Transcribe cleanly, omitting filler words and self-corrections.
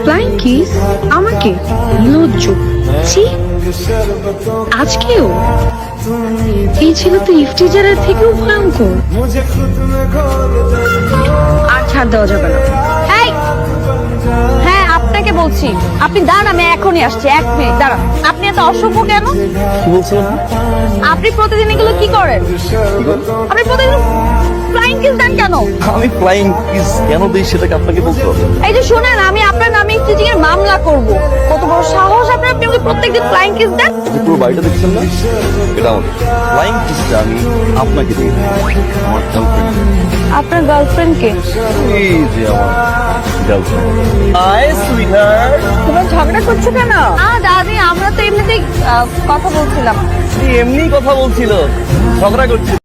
Flying kiss আমাকে লজ্জ ছি আজকেও এই ছেলে তো ইফতিজারের থেকেও ভয়ঙ্কর আর ছাড় দেওয়া যাবে না এই হ্যাঁ আপনাকে বলছি আপনি দাঁড়ান আমি এখনই আসছি 1 মিনিট দাঁড়ান আপনি এত অসভ্য কেন কি বলছিলাম? আপনি প্রতিদিন এগুলো কি করেন আপনি প্রতিদিন ফ্লাইং কিস দেন কেন আমি ফ্লাইং কিস কেন দিই সেটাকে আপনাকে বলতে হবে। এই যে শুনেন আমি আপনার নামে স্টিচিং এর মামলা করব কত বড় সাহস আপনার আপনি আমাকে প্রত্যেকদিন ফ্লাইং কিস দেন আপনি পুরো বাড়িটা দেখছেন না, এটা আমার ফ্লাইং কিসটা আমি আপনাকে দিই আমার গার্লফ্রেন্ড। আপনার গার্লফ্রেন্ড কে এই যে আমার গার্লফ্রেন্ড। হাই সুইটহার্ট, তোমরা ঝগড়া করছো কেন দাদি আমরা তো এমনিতেই কথা বলছিলাম এমনি কথা বলছিল, ঝগড়া করছিল।